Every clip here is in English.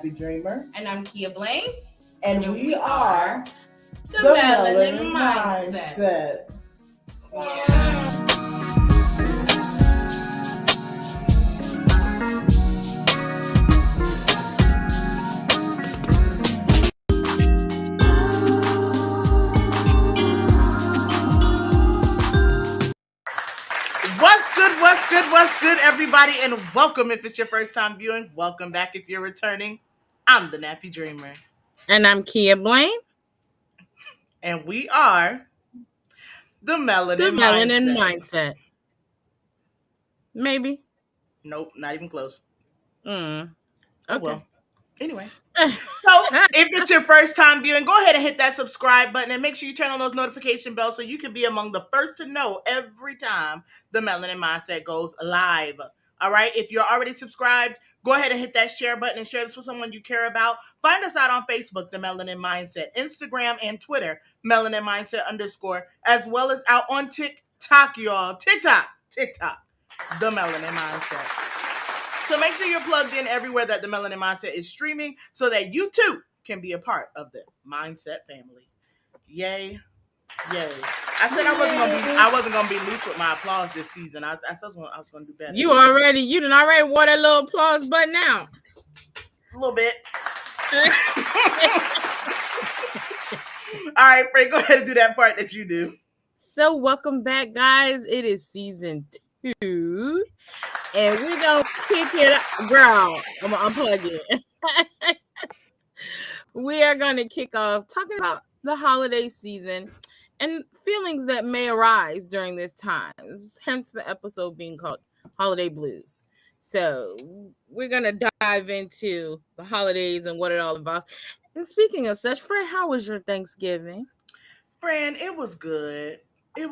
Nappy Dreamer. And I'm Kia Blaine. And we are the Melanin Mindset. What's good, everybody, and welcome if it's your first time viewing. Welcome back if you're returning. I'm the Nappy Dreamer. And I'm Kia Blaine. And we are the Melanin Mindset. Maybe. Nope, not even close. Okay. Oh, well. Anyway. So, if it's your first time viewing, go ahead and hit that subscribe button and make sure you turn on those notification bells so you can be among the first to know every time the Melanin Mindset goes live. All right. If you're already subscribed, go ahead and hit that share button and share this with someone you care about. Find us out on Facebook, The Melanin Mindset, Instagram and Twitter, Melanin Mindset _, as well as out on TikTok, y'all. TikTok, The Melanin Mindset. So make sure you're plugged in everywhere that the Melanin Mindset is streaming so that you too can be a part of the Mindset family. Yay. I said I wasn't gonna be loose with my applause this season. I was gonna do better. You done already wore that little applause button out. A little bit. All right, Frank, go ahead and do that part that you do. So welcome back, guys. It is season 2. And we're going to kick it up. Girl, I'm going to unplug it. We are going to kick off talking about the holiday season and feelings that may arise during this time. Hence the episode being called Holiday Blues. So we're going to dive into the holidays and what it all involves. And speaking of such, Fred, how was your Thanksgiving? Fran, it was good. I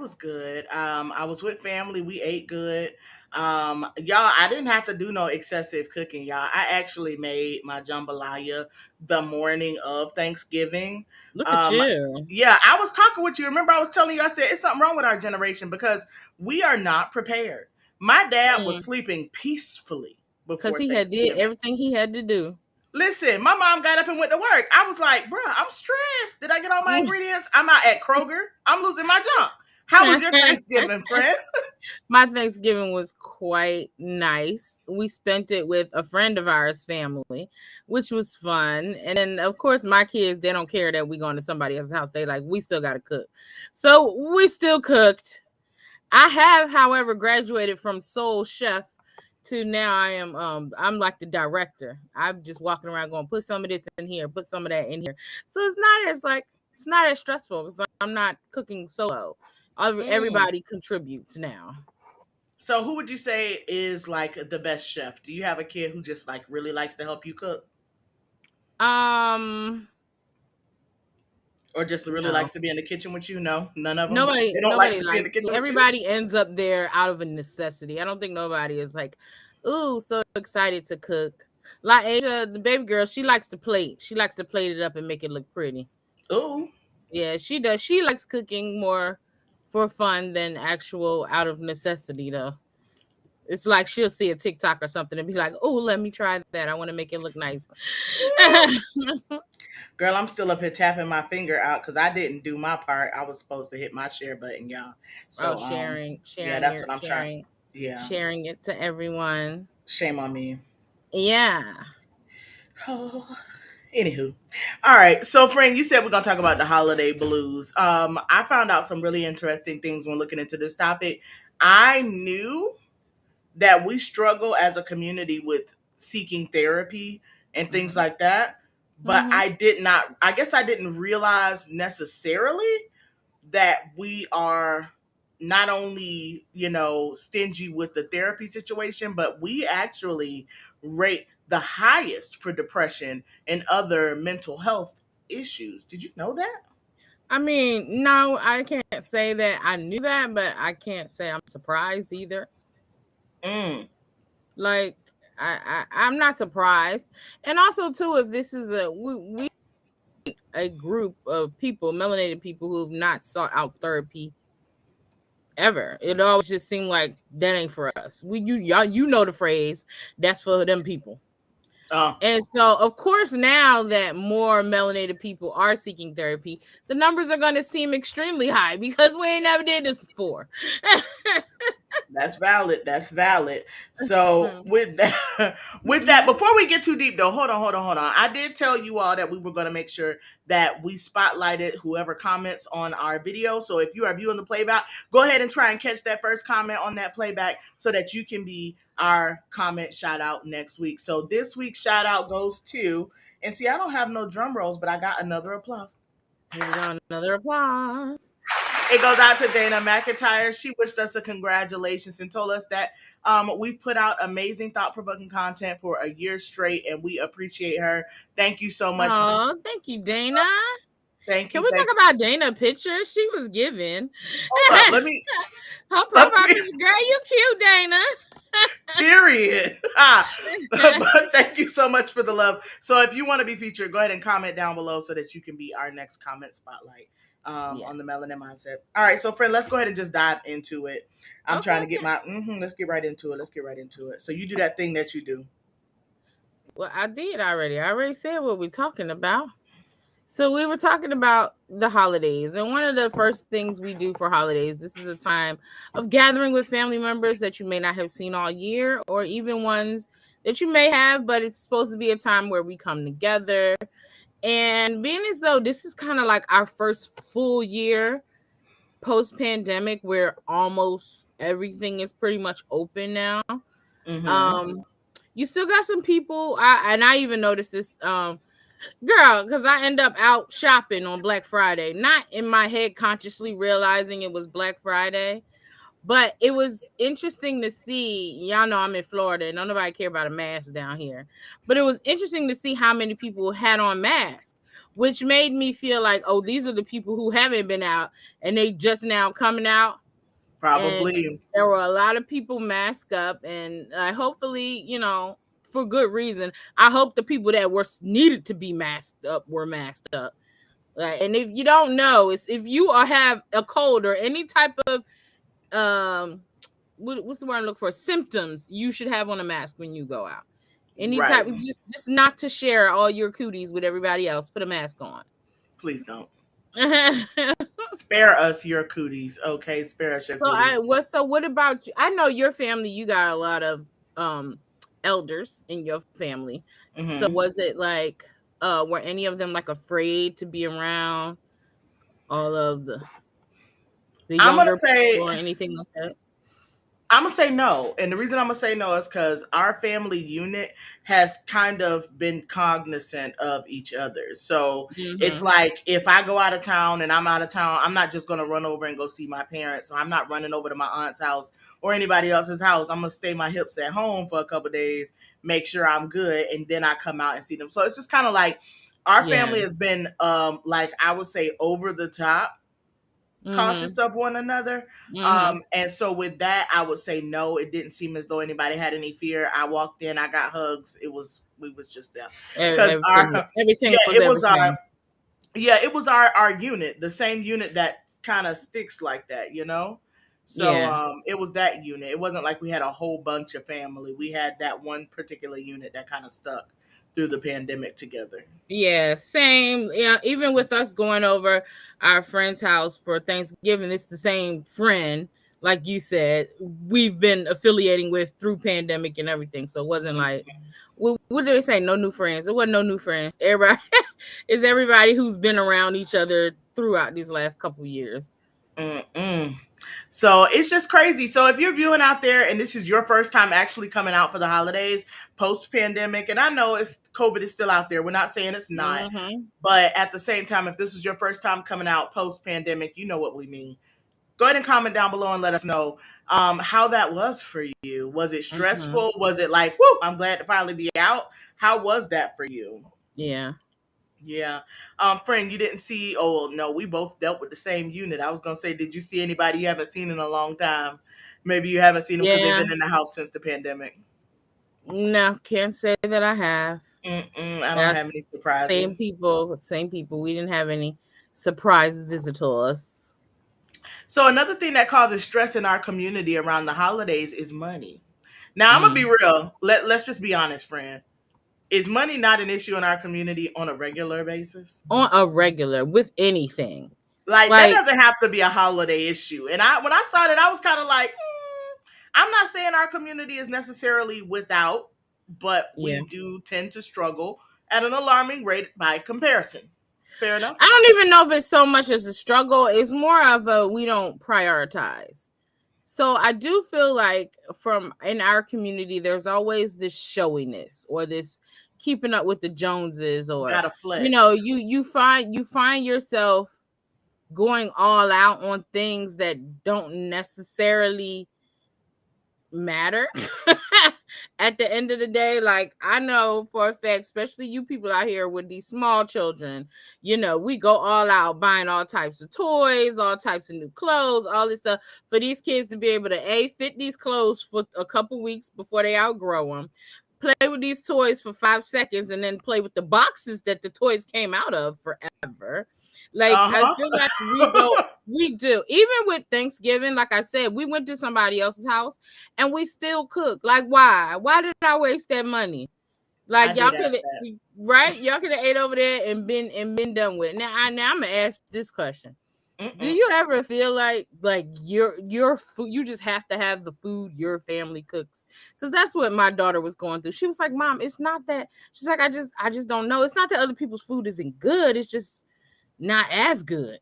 was with family. We ate good. Y'all, I didn't have to do no excessive cooking, y'all. I actually made my jambalaya the morning of Thanksgiving. Look at you. Yeah, I was talking with you. Remember, I was telling you, I said, it's something wrong with our generation because we are not prepared. My dad was sleeping peacefully before because he had did everything he had to do. Listen, my mom got up and went to work. I was like, bro, I'm stressed. Did I get all my ingredients? I'm out at Kroger. I'm losing my junk. How was your Thanksgiving, friend? My Thanksgiving was quite nice. We spent it with a friend of ours' family, which was fun. And then, of course, my kids, they don't care that we going to somebody else's house. They like, we still got to cook. So we still cooked. I have, however, graduated from sole chef to now I am I'm like the director. I'm just walking around going, put some of this in here, put some of that in here. So it's not as stressful. So I'm not cooking solo. Everybody contributes now. So who would you say is like the best chef? Do you have a kid who just like really likes to help you cook? Or just really likes to be in the kitchen with you? No, none of them. Nobody like to be in the kitchen. Everybody ends up there out of a necessity. I don't think nobody is like, ooh, so excited to cook. Like Asia, the baby girl, she likes to plate. She likes to plate it up and make it look pretty. Ooh. Yeah, she does. She likes cooking more for fun than actual out of necessity, though. It's like she'll see a TikTok or something and be like, oh, let me try that. I want to make it look nice. Girl, I'm still up here tapping my finger out because I didn't do my part. I was supposed to hit my share button, y'all. So sharing. Yeah, that's what I'm trying. Yeah. Sharing it to everyone. Shame on me. Yeah. Oh. Anywho, all right. So, friend, you said we're gonna talk about the holiday blues. I found out some really interesting things when looking into this topic. I knew that we struggle as a community with seeking therapy and things like that, but I didn't realize necessarily that we are not only, stingy with the therapy situation, but we actually rate the highest for depression and other mental health issues. Did you know that? I mean, no, I can't say that I knew that, but I can't say I'm surprised either. Like, I'm not surprised. And also, too, if this is a group of people, melanated people who have not sought out therapy ever. It always just seemed like that ain't for us. You know the phrase, that's for them people. Oh, And so, of course, now that more melanated people are seeking therapy, the numbers are going to seem extremely high because we ain't never did this before. that's valid. That's valid. So with that, before we get too deep though, hold on. I did tell you all that we were going to make sure that we spotlighted whoever comments on our video. So if you are viewing the playback, go ahead and try and catch that first comment on that playback so that you can be our comment shout out next week. So this week's shout out goes to, and see, I don't have no drum rolls, but I got another applause. Here we go, another applause. It goes out to Dana McIntyre. She wished us a congratulations and told us that we've put out amazing, thought-provoking content for a year straight, and we appreciate her. Thank you so much. Oh, thank you, Dana. Thank you. Can we talk about Dana pictures? She was giving. Hold up, let me. Her profile picture, girl, you cute, Dana. Period. But thank you so much for the love. So if you want to be featured, go ahead and comment down below so that you can be our next comment spotlight on the Melanin Mindset. All right, so friend, let's go ahead and just dive into it. I'm trying to get my. Let's get right into it. So you do that thing that you do. Well, I did already. I already said what we're talking about. So we were talking about the holidays, and one of the first things we do for holidays, this is a time of gathering with family members that you may not have seen all year, or even ones that you may have, but it's supposed to be a time where we come together. And being as though this is kind of like our first full year post-pandemic, where almost everything is pretty much open now. You still got some people, I even noticed this, girl, because I end up out shopping on Black Friday, not in my head consciously realizing it was Black Friday, but it was interesting to see. Y'all know I'm in Florida and don't nobody care about a mask down here, but it was interesting to see how many people had on masks, which made me feel like, oh, these are the people who haven't been out and they just now coming out. Probably. And there were a lot of people masked up, and hopefully, for good reason. I hope the people that were needed to be masked up were masked up. And if you don't know, it's if you have a cold or any type of what's the word I look for? Symptoms, you should have on a mask when you go out. Any type, just not to share all your cooties with everybody else. Put a mask on. Please don't. Spare us your cooties, okay? Spare us your cooties. So what about you? I know your family. You got a lot of elders in your family. So was it like were any of them like afraid to be around all of the younger people or anything like that? I'm gonna say no, and the reason I'm gonna say no is because our family unit has kind of been cognizant of each other. So it's like if I go out of town and I'm out of town, I'm not just gonna run over and go see my parents. So I'm not running over to my aunt's house or anybody else's house. I'm gonna stay my hips at home for a couple of days, make sure I'm good, and then I come out and see them. So it's just kind of like our family has been like I would say over the top cautious of one another. And so with that, I would say no. It didn't seem as though anybody had any fear. I walked in, I got hugs. We was just there. Because it was our unit, the same unit that kind of sticks like that, So it was that unit. It wasn't like we had a whole bunch of family. We had that one particular unit that kind of stuck through the pandemic together. Yeah, same. Yeah, even with us going over our friend's house for Thanksgiving, it's the same friend, like you said, we've been affiliating with through pandemic and everything. So it wasn't like, what did they say? No new friends. It wasn't no new friends. Everybody is everybody who's been around each other throughout these last couple of years. So it's just crazy. So if you're viewing out there and this is your first time actually coming out for the holidays post-pandemic, and I know COVID is still out there. We're not saying it's not. But at the same time, if this is your first time coming out post-pandemic, you know what we mean. Go ahead and comment down below and let us know how that was for you. Was it stressful? Was it like, whoo, I'm glad to finally be out? How was that for you? Yeah. Yeah. Friend, you didn't see, no, we both dealt with the same unit. I was going to say, did you see anybody you haven't seen in a long time? Maybe you haven't seen them because they've been in the house since the pandemic. No, can't say that I have. I don't have any surprises. Same people. We didn't have any surprise visitors. So another thing that causes stress in our community around the holidays is money. Now, I'm going to be real. Let's just be honest, friend. Is money not an issue in our community on a regular basis? On a regular with anything. Like that Like, doesn't have to be a holiday issue. And when I saw that, I was kind of like, I'm not saying our community is necessarily without, but yeah. we do tend to struggle at an alarming rate by comparison. Fair enough? I don't even know if it's so much as a struggle. It's more of a we don't prioritize. So I do feel like from in our community, there's always this showiness or this keeping up with the Joneses, or Gotta flex. you find yourself going all out on things that don't necessarily matter at the end of the day. Like, I know for a fact, especially you people out here with these small children, we go all out buying all types of toys, all types of new clothes, all this stuff for these kids to be able to fit these clothes for a couple weeks before they outgrow them, play with these toys for 5 seconds, and then play with the boxes that the toys came out of forever. Like, I feel like we do. Even with Thanksgiving, like I said, we went to somebody else's house and we still cook. Like, why? Why did I waste that money? Like, y'all could have, right? Y'all could have ate over there and been done with. Now I'm gonna ask this question. Do you ever feel like your food, you just have to have the food your family cooks? Because that's what my daughter was going through. She was like, Mom, it's not that. She's like, I just don't know. It's not that other people's food isn't good. It's just not as good.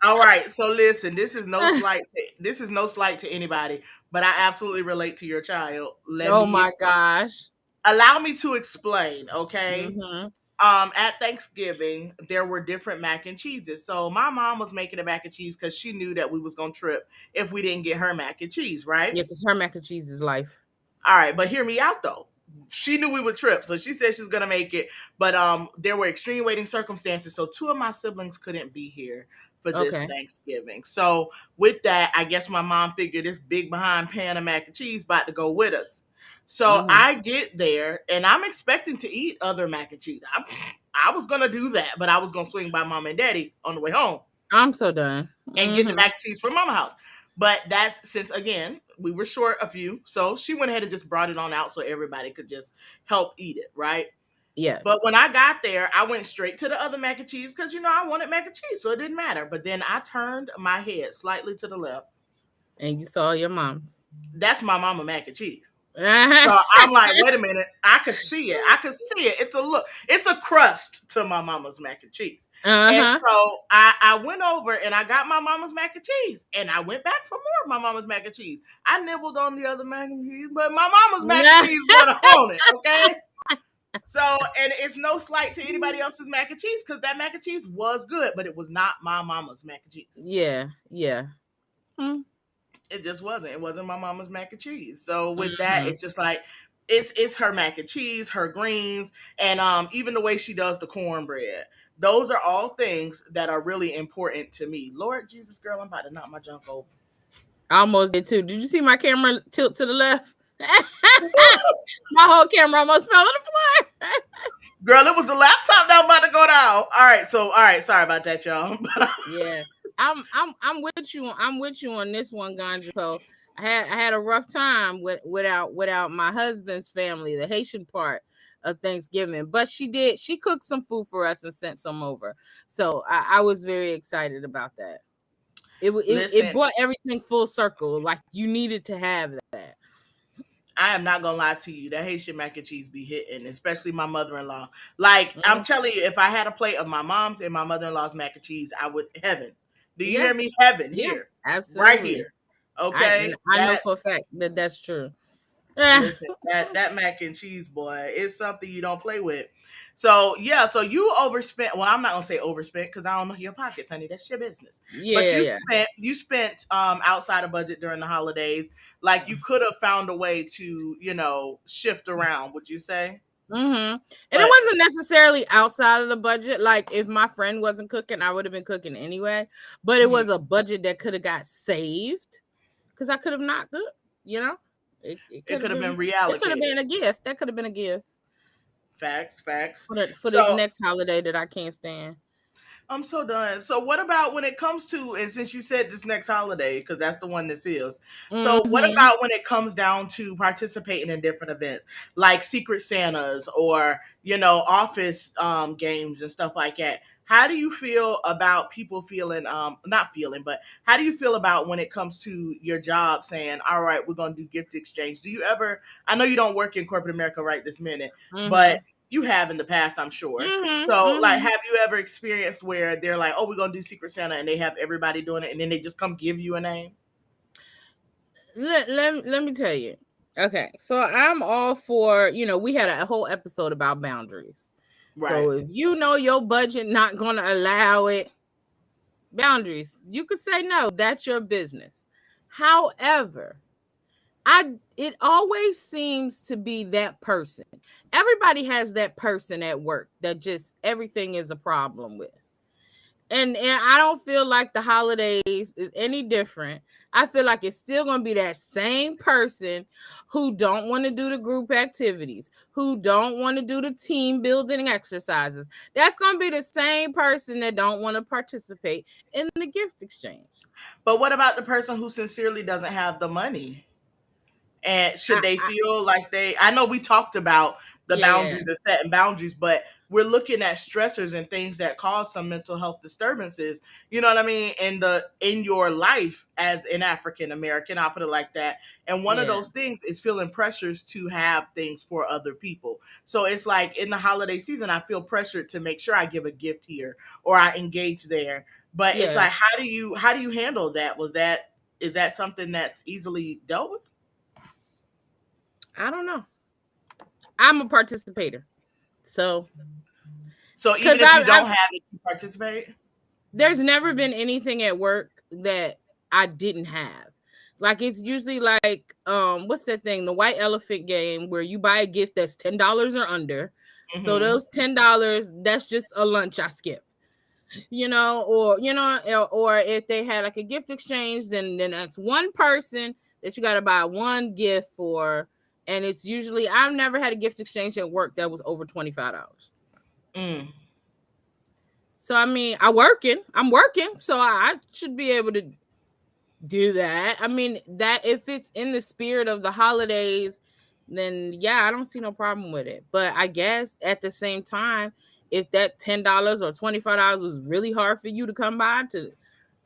All right, so listen, this is no slight to anybody, but I absolutely relate to your child. My gosh. Allow me to explain, okay? Mm-hmm. At Thanksgiving, there were different mac and cheeses. So my mom was making a mac and cheese because she knew that we was gonna trip if we didn't get her mac and cheese, right? Yeah, because her mac and cheese is life. All right, but hear me out though. She knew we would trip, so she said she's gonna make it. But there were extreme waiting circumstances, so 2 of my siblings couldn't be here for this Thanksgiving. So with that, I guess my mom figured this big behind pan of mac and cheese about to go with us. So I get there and I'm expecting to eat other mac and cheese. I was gonna do that, but I was gonna swing by mom and daddy on the way home. I'm so done. And get the mac and cheese from mama house. But that's since, again, we were short a few. So she went ahead and just brought it on out so everybody could just help eat it, right? Yeah. But when I got there, I went straight to the other mac and cheese because, I wanted mac and cheese. So it didn't matter. But then I turned my head slightly to the left. And you saw your mom's. That's my mama mac and cheese. So I'm like, wait a minute. I could see it. It's a crust to my mama's mac and cheese. And so I went over and I got my mama's mac and cheese. And I went back for more of my mama's mac and cheese. I nibbled on the other mac and cheese, but my mama's mac and cheese was on it, okay? So, and it's no slight to anybody else's mac and cheese because that mac and cheese was good, but it was not my mama's mac and cheese. Yeah. It just wasn't. It wasn't my mama's mac and cheese. So with that, it's just like it's her mac and cheese, her greens, and even the way she does the cornbread. Those are all things that are really important to me. Lord Jesus, girl, I'm about to knock my junk over. I almost did too. Did you see my camera tilt to the left? My whole camera almost fell on the floor. Girl, it was the laptop that was about to go down. All right, sorry about that, y'all. Yeah. I'm with you. I'm with you on this one, Ganjo. I had a rough time without my husband's family, the Haitian part of Thanksgiving. But she cooked some food for us and sent some over. So I was very excited about that. It brought everything full circle. Like, you needed to have that. I am not gonna lie to you. That Haitian mac and cheese be hitting, especially my mother-in-law. Like, I'm telling you, if I had a plate of my mom's and my mother-in-law's mac and cheese, I would heaven. Do you hear me? Heaven here. Absolutely. Right here. Okay. I know for a fact that that's true. Listen, that mac and cheese, boy, is something you don't play with. So yeah, so you overspent. Well, I'm not gonna say overspent because I don't know your pockets, honey. That's your business. Yeah, but you spent outside of budget during the holidays. Like, you could have found a way to, shift around, would you say? And it wasn't necessarily outside of the budget. Like, if my friend wasn't cooking, I would have been cooking anyway. But it was a budget that could have got saved because I could have not cooked. It could have been reallocated. It could have been a gift. That could have been a gift. Facts. For this next holiday that I can't stand. I'm so done. So what about when it comes to, and since you said this next holiday, because that's the one this is. So what Mm-hmm. about when it comes down to participating in different events like Secret Santas or, office games and stuff like that? How do you feel about people feeling, not feeling, but how do you feel about when it comes to your job saying, all right, we're going to do gift exchange? Do you ever, I know you don't work in corporate America right this minute, but Mm-hmm. you have in the past, I'm sure. Mm-hmm. So, like, Mm-hmm. have you ever experienced where they're like, "Oh, we're gonna do Secret Santa," and they have everybody doing it, and then they just come give you a name? Let me tell you. Okay, so I'm all for, we had a whole episode about boundaries. Right. So if you know your budget not going to allow it, boundaries, you could say no, that's your business. However, it always seems to be that person. Everybody has that person at work that just everything is a problem with. And I don't feel like the holidays is any different. I feel like it's still going to be that same person who don't want to do the group activities, who don't want to do the team building exercises. That's going to be the same person that don't want to participate in the gift exchange. But what about the person who sincerely doesn't have the money? And should I, they I feel like I know we talked about the yeah, boundaries and setting boundaries, but we're looking at stressors and things that cause some mental health disturbances, you know what I mean, in your life as an African American, I'll put it like that. And one of yeah. those things is feeling pressures to have things for other people. So it's like in the holiday season, I feel pressured to make sure I give a gift here or I engage there. But it's like, Yes. how do you handle that? Is that something that's easily dealt with? I don't know. I'm a participator. So, So because even if you don't have it, you participate? there's never been anything at work that I didn't have. Like it's usually like what's that thing? The white elephant game where you buy a gift that's $10 or under. So Mm-hmm. those $10, that's just a lunch I skip. Or or if they had like a gift exchange, then that's one person that you got to buy one gift for, and it's usually I've never had a gift exchange at work that was over $25. Mm. So I mean, I'm working, so I should be able to do that. I mean, that if it's in the spirit of the holidays, then yeah, I don't see no problem with it. But I guess at the same time, if that $10 or $25 was really hard for you to come by to,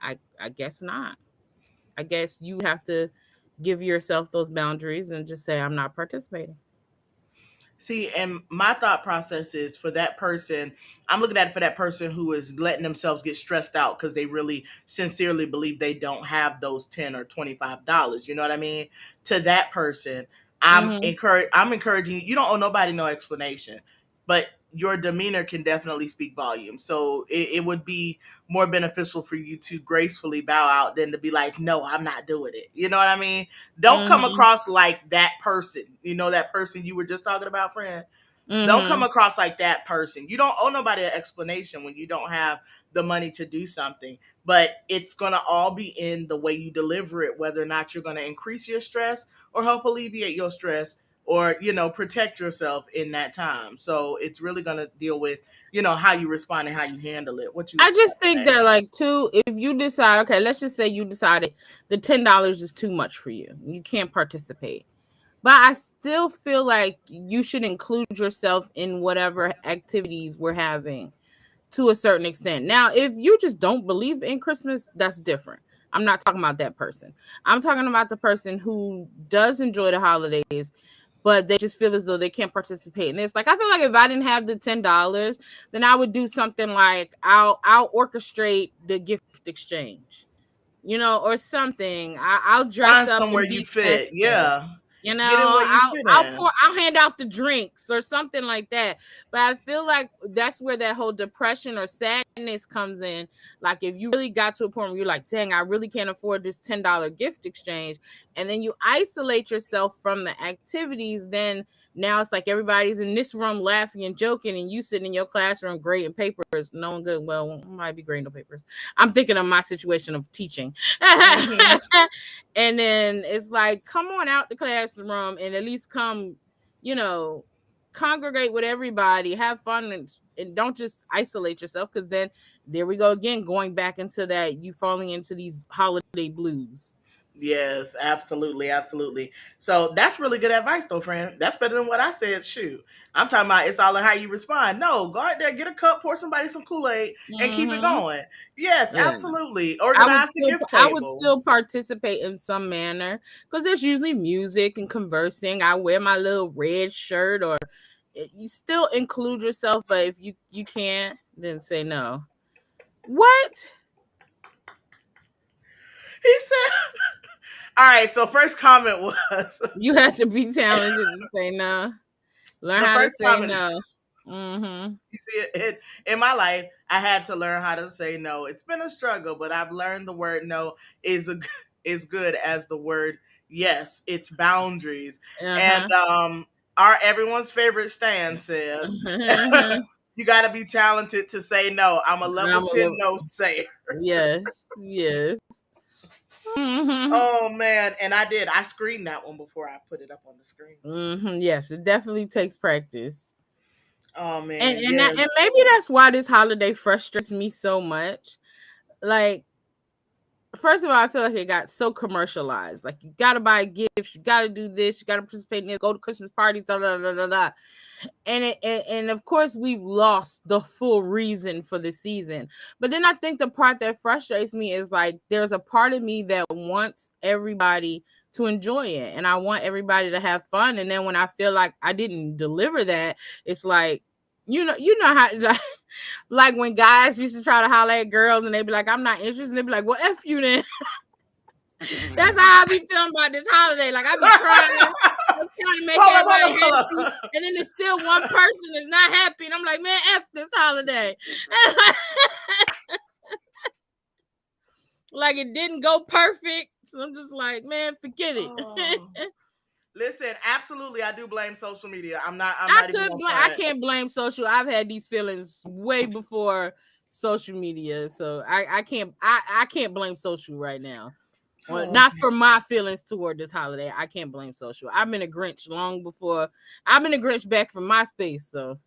I guess not. I guess you have to give yourself those boundaries and just say I'm not participating. See, and my thought process is for that person, I'm looking at it for that person who is letting themselves get stressed out because they really sincerely believe they don't have those $10 or $25. You know what I mean? To that person, Mm-hmm. I'm encouraging you. You don't owe nobody no explanation, but your demeanor can definitely speak volumes. So it would be more beneficial for you to gracefully bow out than to be like, no, I'm not doing it. You know what I mean? Don't come Mm-hmm. across like that person. That person you were just talking about, friend. Don't come Mm-hmm. across like that person. You don't owe nobody an explanation when you don't have the money to do something. But it's going to all be in the way you deliver it, whether or not you're going to increase your stress or help alleviate your stress or, protect yourself in that time. So it's really going to deal with, how you respond and how you handle it. What you I was about just to think say. that like too, if you decide, okay, let's just say you decided the $10 is too much for you. You can't participate. But I still feel like you should include yourself in whatever activities we're having to a certain extent. Now, if you just don't believe in Christmas, that's different. I'm not talking about that person. I'm talking about the person who does enjoy the holidays, but they just feel as though they can't participate. And it's like I feel like if I didn't have the $10, then I would do something like I'll orchestrate the gift exchange, or something. I'll dress Find up somewhere and you be fit. festive. Yeah. You know, Get in where you fit in. I'll hand out the drinks or something like that. But I feel like that's where that whole depression or sadness comes in. Like if you really got to a point where you're like, dang, I really can't afford this $10 gift exchange, and then you isolate yourself from the activities, then now it's like everybody's in this room laughing and joking, and you sitting in your classroom grading papers. No one good. Well, might be grading no papers. I'm thinking of my situation of teaching. Mm-hmm. And then it's like, come on out the classroom and at least come, you know, congregate with everybody, have fun, and don't just isolate yourself, because then there we go again, going back into that, you falling into these holiday blues. Yes, absolutely, absolutely. So that's really good advice, though, friend. That's better than what I said. Shoot, I'm talking about it's all in how you respond. No, go out there, get a cup, pour somebody some Kool-Aid, and keep it Mm-hmm. going. Yes, Yeah. absolutely. Organize the gift I would table. still participate in some manner, because there's usually music and conversing. I wear my little red shirt, or you still include yourself, but if you can't, then say no. What? He said, all right, so first comment was You have to be talented to say no. Learn the how to first say comment is, no. Mm-hmm. you see it in my life, I had to learn how to say no. It's been a struggle, but I've learned the word no is good as the word yes. It's boundaries. And Uh-huh. our everyone's favorite Stan said, you got to be talented to say no. I'm a level 10 no sayer. Yes. Yes. Mm-hmm. Oh man, and I did. I screened that one before I put it up on the screen. Mm-hmm. Yes, it definitely takes practice. Oh And man, and, that, yes. and maybe that's why this holiday frustrates me so much. Like, first of all, I feel like it got so commercialized. Like, you gotta buy gifts, you gotta do this, you gotta participate in this, go to Christmas parties, da da da da da. And of course we've lost the full reason for the season. But then I think the part that frustrates me is, like, there's a part of me that wants everybody to enjoy it, and I want everybody to have fun. And then when I feel like I didn't deliver that, it's like, you know how, like when guys used to try to holler at girls and they'd be like, I'm not interested, and they'd be like, well, F you then. That's how I be feeling about this holiday. Like, I be trying to make everybody happy, and then there's still one person that's not happy, and I'm like, man, F this holiday. Like, it didn't go perfect, so I'm just like, man, forget it. Oh. Listen, absolutely, I do blame social media. I'm not even gonna I can't blame social. I've had these feelings way before social media, so I can't blame social right now. Well, not for my feelings toward this holiday. I can't blame social. I've been a Grinch long before. I've been a Grinch back from MySpace, so.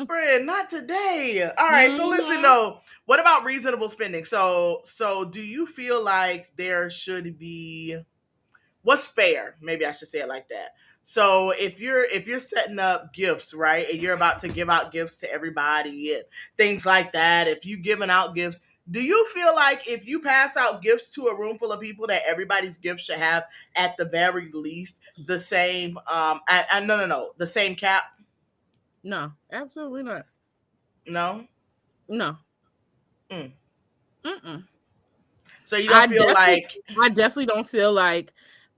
Friend, not today. All right, so listen though. What about reasonable spending? So do you feel like there should be, what's fair? Maybe I should say it like that. So if you're setting up gifts, right, and you're about to give out gifts to everybody and things like that, if you giving out gifts, do you feel like if you pass out gifts to a room full of people that everybody's gift should have at the very least the same no, the same cap? No, absolutely not. No? No. Mm. Mm-mm. So you don't feel like I definitely don't feel like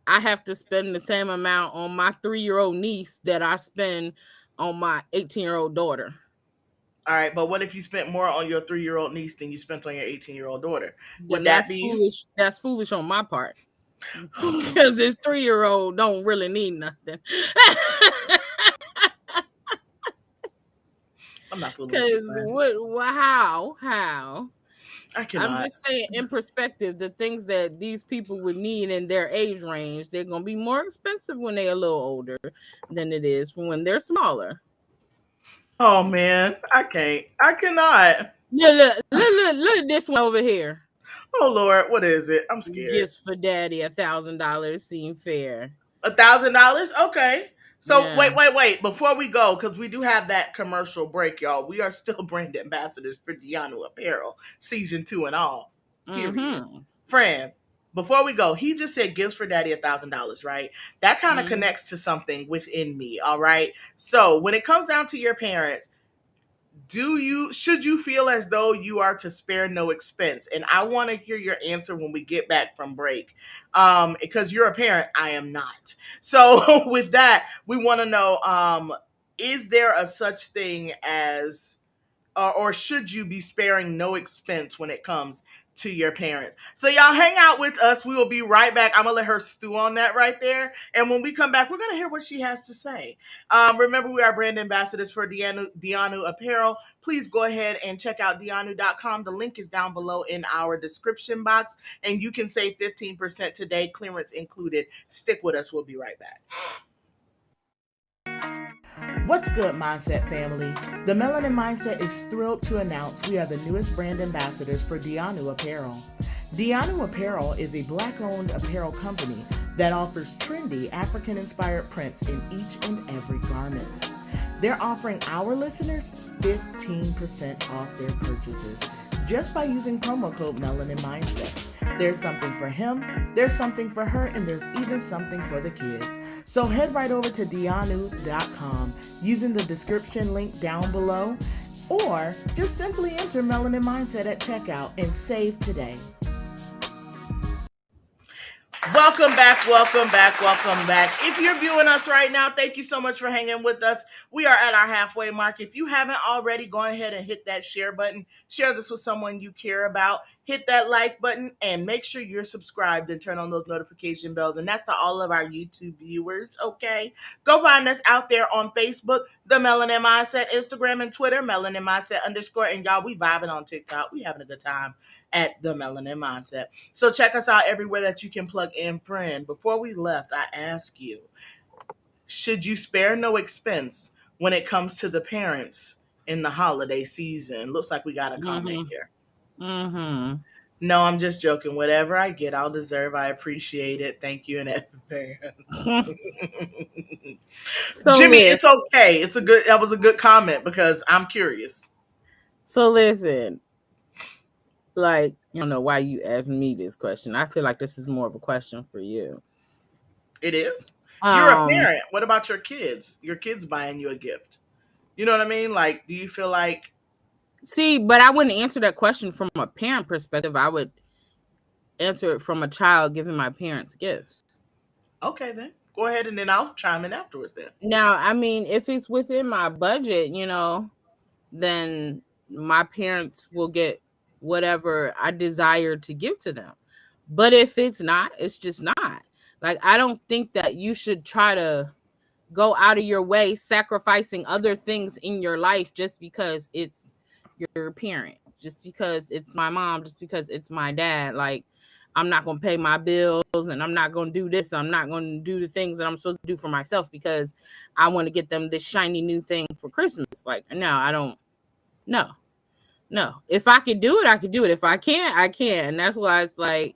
I have to spend the same amount on my 3-year-old niece that I spend on my 18-year-old daughter. All right, but what if you spent more on your 3-year-old niece than you spent on your 18-year-old daughter? Would that be foolish? That's foolish on my part, because this 3-year-old don't really need nothing. I'm not fooling Because you. how? I cannot. I'm just saying, in perspective, the things that these people would need in their age range, they're gonna be more expensive when they're a little older than it is for when they're smaller. Oh man, I can't. I cannot. Look at this one over here. Oh Lord, what is it? I'm scared. Gifts for daddy, $1,000 seem fair. $1,000? Okay. So Yeah. wait. Before we go, because we do have that commercial break, y'all. We are still brand ambassadors for Deanu Apparel, season 2 and all. Period. Mm-hmm. Friend, before we go, he just said gifts for daddy $1,000, right? That kind of connects to something within me. All right. So when it comes down to your parents, should you feel as though you are to spare no expense? And I want to hear your answer when we get back from break. Because you're a parent, I am not. So with that, we want to know, is there a such thing as or should you be sparing no expense when it comes to your parents. So y'all hang out with us. We will be right back. I'm gonna let her stew on that right there. And when we come back, we're gonna hear what she has to say. Remember, we are brand ambassadors for Dianu Apparel. Please go ahead and check out dianu.com. The link is down below in our description box, and you can save 15% today, clearance included. Stick with us. We'll be right back. What's good, Mindset family? The Melanin Mindset is thrilled to announce we are the newest brand ambassadors for Dianu Apparel. Dianu Apparel is a Black-owned apparel company that offers trendy African-inspired prints in each and every garment. They're offering our listeners 15% off their purchases just by using promo code Melanin Mindset. There's something for him, there's something for her, and there's even something for the kids. So head right over to dianu.com using the description link down below, or just simply enter Melanin Mindset at checkout and save today. Welcome back, welcome back, welcome back. If you're viewing us right now, thank you so much for hanging with us. We are at our halfway mark. If you haven't already, go ahead and hit that share button. Share this with someone you care about. Hit that like button and make sure you're subscribed and turn on those notification bells. And that's to all of our YouTube viewers, okay? Go find us out there on Facebook, The Melanin Mindset, Instagram and Twitter, Melanin Mindset _. And y'all, we vibing on TikTok. We having a good time at The Melanin Mindset. So check us out everywhere that you can plug in, friend. Before we left, I ask you, should you spare no expense when it comes to the parents in the holiday season? Looks like we got a comment here. No, I'm just joking. Whatever I get, I'll deserve. I appreciate it. Thank you in advance. So Jimmy, it's okay. That was a good comment because I'm curious. So listen, like, I don't know why you asked me this question. I feel like this is more of a question for you. It is? You're a parent. What about your kids? Your kids buying you a gift. You know what I mean? Like, do you feel like... See, but I wouldn't answer that question from a parent perspective. I would answer it from a child giving my parents gifts. Okay, then. Go ahead and then I'll chime in afterwards then. Now, I mean, if it's within my budget, then my parents will get whatever I desire to give to them. But if it's not, it's just not. Like, I don't think that you should try to go out of your way sacrificing other things in your life just because it's your parent, just because it's my mom, just because it's my dad. Like, I'm not going to pay my bills and I'm not going to do this. I'm not going to do the things that I'm supposed to do for myself because I want to get them this shiny new thing for Christmas. Like, no, I don't. No. If I could do it, I could do it. If I can't, I can't. And that's why it's like,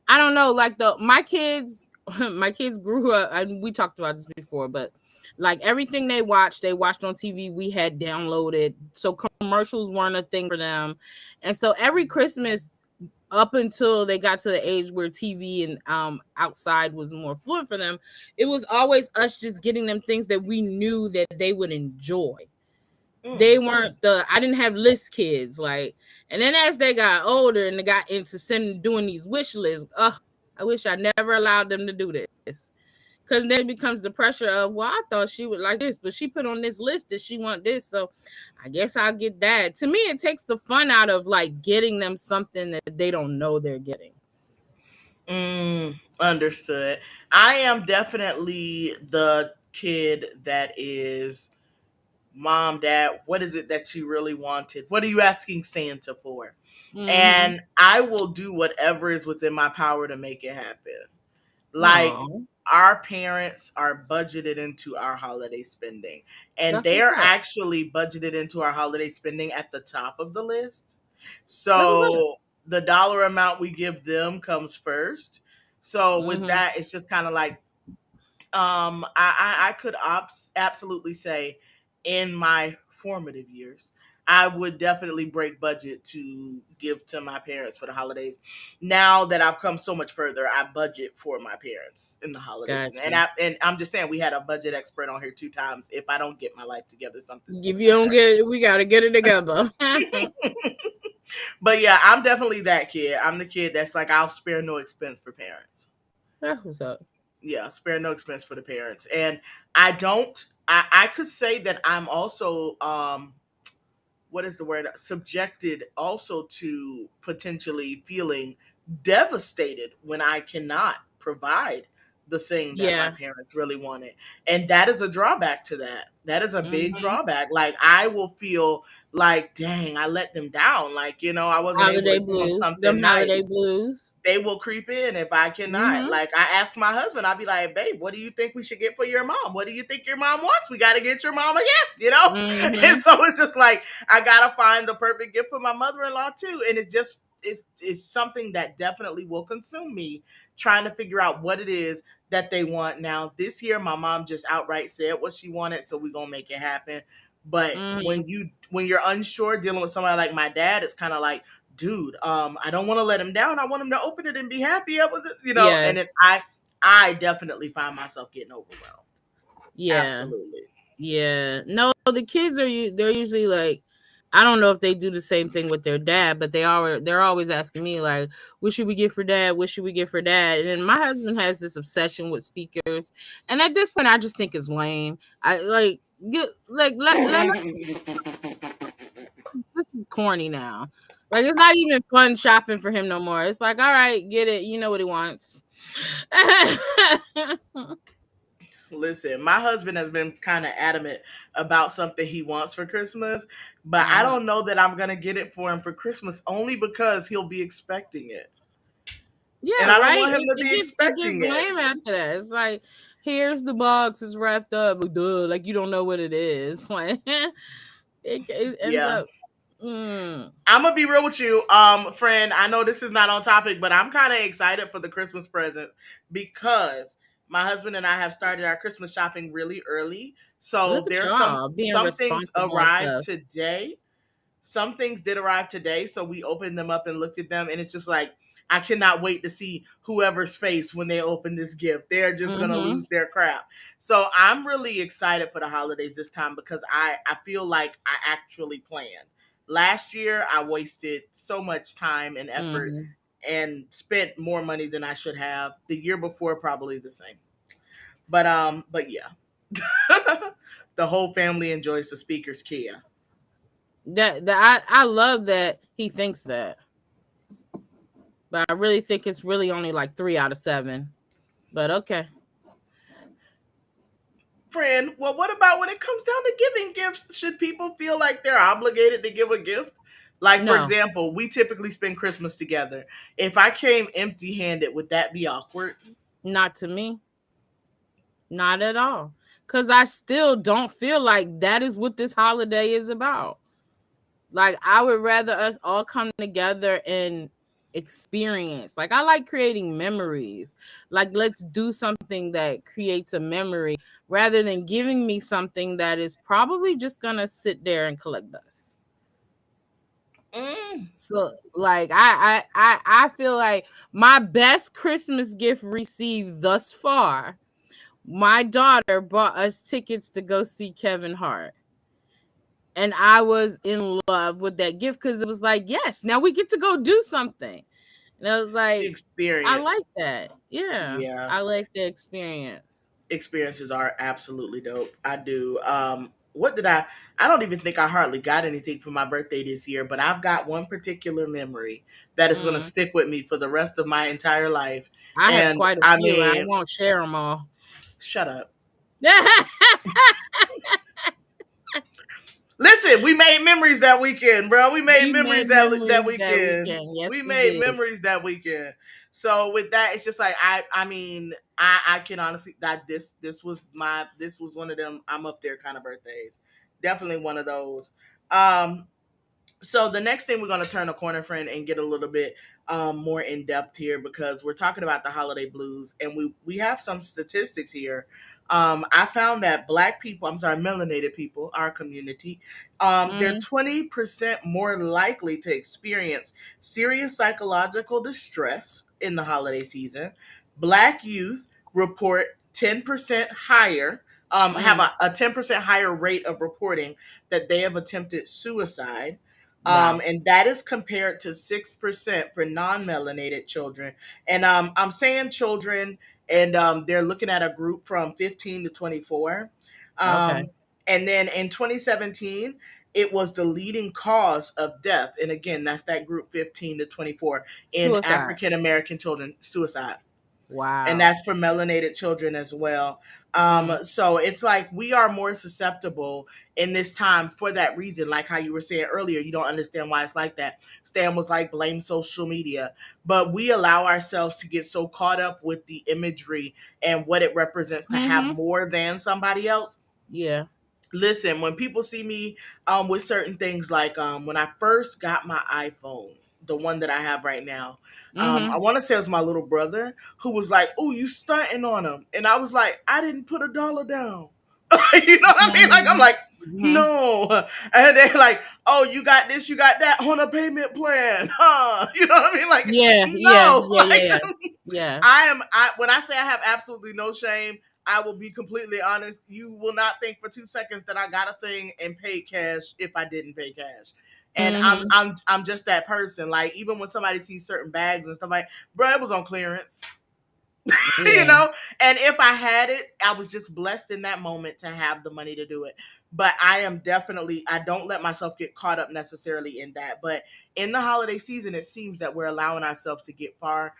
I don't know, like my kids grew up, and we talked about this before, but like everything they watched on TV, we had downloaded. So commercials weren't a thing for them. And so every Christmas up until they got to the age where TV and outside was more fluid for them, it was always us just getting them things that we knew that they would enjoy. They weren't I didn't have list kids, like, and then as they got older and they got into doing these wish lists, I wish I never allowed them to do this, because then it becomes the pressure of, well, I thought she would like this, but she put on this list that she want this, so I guess I'll get that. To me, it takes the fun out of like getting them something that they don't know they're getting. Understood. I am definitely the kid that is, Mom, Dad, what is it that you really wanted? What are you asking Santa for? And I will do whatever is within my power to make it happen. Like, our parents are budgeted into our holiday spending, and they're actually budgeted into our holiday spending at the top of the list. So the dollar amount we give them comes first. So with that, it's just kind of like, I could absolutely say in my formative years, I would definitely break budget to give to my parents for the holidays. Now that I've come so much further, I budget for my parents in the holidays. Gotcha. And I'm just saying, we had a budget expert on here 2 times. If I don't get my life together, something. If you don't get it, we got to get it together. But yeah, I'm definitely that kid. I'm the kid that's like, I'll spare no expense for parents. That's what's up. Yeah, spare no expense for the parents. And I could say that I'm also what is the word, subjected also to potentially feeling devastated when I cannot provide the thing that my Yeah. parents really wanted. And that is a drawback to that. That is a big Hmm. drawback. Like I will feel like, dang, I let them down. Like, I wasn't able to Holiday give them blues. something Them nice. holiday blues. They will creep in if I cannot. Hmm. Like I ask my husband, I'll be like, babe, what do you think we should get for your mom? What do you think your mom wants? We got to get your mom a gift. And Hmm. so it's just like I gotta find the perfect gift for my mother-in-law too. And it just is something that definitely will consume me trying to figure out what it is that they want. Now this year my mom just outright said what she wanted, so we're gonna make it happen. But Hmm. when you're unsure dealing with somebody like my dad, it's kind of like, dude, I don't want to let him down. I want him to open it and be happy with it. And then Yes. I definitely find myself getting overwhelmed. Yeah. Absolutely. Yeah. No, the kids they're usually like, I don't know if they do the same thing with their dad, but they're always asking me like, what should we get for dad? What should we get for dad? And then my husband has this obsession with speakers. And at this point I just think it's lame. I like get like let this is corny now. Like it's not even fun shopping for him no more. It's like, all right, get it. You know what he wants. Listen, my husband has been kind of adamant about something he wants for Christmas, but I Uh-huh. don't know that I'm going to get it for him for Christmas only because he'll be expecting it. And Yeah, I don't right. want him to It be gets expecting it. lame after that. It's like, here's the box, it's wrapped up. Like, duh, like you don't know what it is. Like it ends Yeah. up. Mm, I'm gonna be real with you, friend. I know this is not on topic, but I'm kind of excited for the Christmas present because my husband and I have started our Christmas shopping really early. So look at there's y'all being some things responsible and arrived stuff. today. Some things did arrive today, so we opened them up and looked at them, and it's just like I cannot wait to see whoever's face when they open this gift. They're just gonna Mm-hmm. lose their crap. So I'm really excited for the holidays this time because I feel like I actually planned. Last year I wasted so much time and effort Mm-hmm. and spent more money than I should have. The year before probably the same. But yeah. The whole family enjoys the speaker's Kia. I love that he thinks that, but I really think it's really only like 3 out of 7. But okay. Friend, well, what about when it comes down to giving gifts? Should people feel like they're obligated to give a gift? Like, for No, example, we typically spend Christmas together. If I came empty handed, would that be awkward? not to me. Not at all. Because I still don't feel like that is what this holiday is about. Like, I would rather us all come together and experience. Like, I like creating memories. Like, let's do something that creates a memory rather than giving me something that is probably just going to sit there and collect dust. Mm. So, like, I feel like my best Christmas gift received thus far, my daughter bought us tickets to go see Kevin Hart. And I was in love with that gift because it was like, yes, now we get to go do something. And I was The like, I experience. like that. Yeah, Yeah. I like the experience. Experiences are absolutely dope. I do. What did I don't even think I hardly got anything for my birthday this year, but I've got one particular memory that is going to Mm. stick with me for the rest of my entire life. I have And quite a I few, and I mean, won't share them all. shut up. Listen, we made memories that weekend, bro. We made We memories made that memories that weekend. weekend. Yes, We we made did. memories that weekend. So with that, it's just like I mean, I can honestly that this was one of them I'm up there kind of birthdays. Definitely one of those. Um so the next thing we're going to turn a corner, friend, and get a little bit more in depth here because we're talking about the holiday blues, and we have some statistics here. I found that Black people, I'm sorry, melanated people, our community, they're Mm, 20% more likely to experience serious psychological distress in the holiday season. Black youth report 10% higher, have mm. a 10% higher rate of reporting that they have attempted suicide. Wow. And that is compared to 6% for non-melanated children. And I'm saying children, and they're looking at a group from 15 to 24. Okay. Um, and then in 2017, it was the leading cause of death. And again, that's that group 15 to 24 in Suicide. African American children, suicide. Wow. And that's for melanated children as well. So it's like we are more susceptible in this time for that reason. Like how you were saying earlier, you don't understand why it's like that. Stan was like, blame social media. But we allow ourselves to get so caught up with the imagery and what it represents to have more than somebody else. Yeah. Listen, when people see me with certain things, like when I first got my iPhone, the one that I have right now, I want to say it was my little brother who was like, "Oh, you stunting on him," and I was like, "I didn't put $1 down." You know what I mean? Like I'm like, no, and they're like, "Oh, you got this, you got that on a payment plan, huh?" You know what I mean? Like, no, yeah. When I say I have absolutely no shame, I will be completely honest. You will not think for 2 seconds that I got a thing and paid cash if I didn't pay cash. And I'm just that person. Like even when somebody sees certain bags and stuff like, bro, it was on clearance. You know? And if I had it, I was just blessed in that moment to have the money to do it. But I don't let myself get caught up necessarily in that. But in the holiday season, it seems that we're allowing ourselves to get far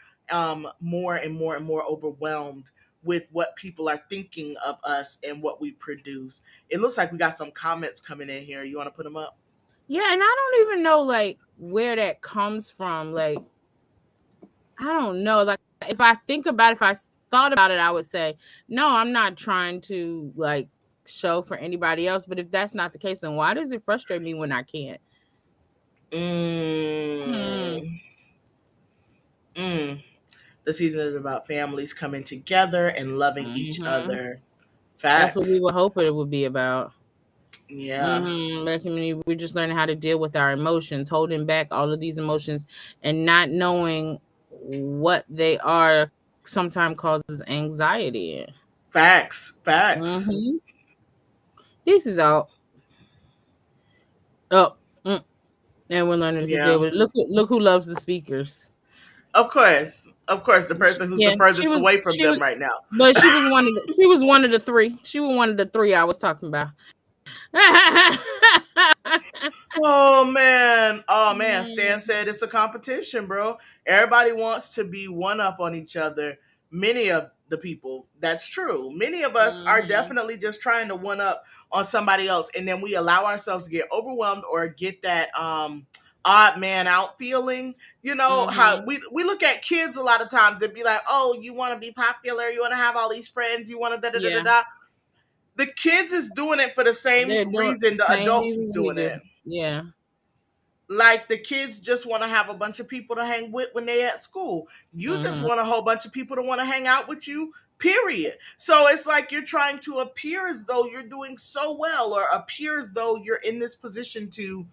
more and more and more overwhelmed with what people are thinking of us and what we produce. It looks like we got some comments coming in here. You want to put them up? Yeah, and I don't even know like where that comes from. Like, I don't know. Like if I think about it, if I thought about it, I would say, no, I'm not trying to like show for anybody else. But if that's not the case, then why does it frustrate me when I can't? The season is about families coming together and loving each other. That's what we Facts. were hoping it would be about. Yeah. We're just learning how to deal with our emotions, holding back all of these emotions and not knowing what they are sometimes causes anxiety. Facts. This is out. Oh, and we're learning to deal with it. Look who loves the speakers. Of course, the person who's the furthest away from them right now. But she was one of the three. She was one of the three I was talking about. Oh man. Stan said it's a competition, bro. Everybody wants to be one up on each other. Many of the people, that's true. Many of us are definitely just trying to one up on somebody else, and then we allow ourselves to get overwhelmed or get that odd man out feeling. You know how we look at kids a lot of times. It'd be like, oh, you want to be popular, you want to have all these friends, you want to da da da da. The kids is doing it for the same reason the adults is doing it. Yeah. Like the kids just want to have a bunch of people to hang with when they at school. You just want a whole bunch of people to want to hang out with you, period. So it's like you're trying to appear as though you're doing so well or appear as though you're in this position to,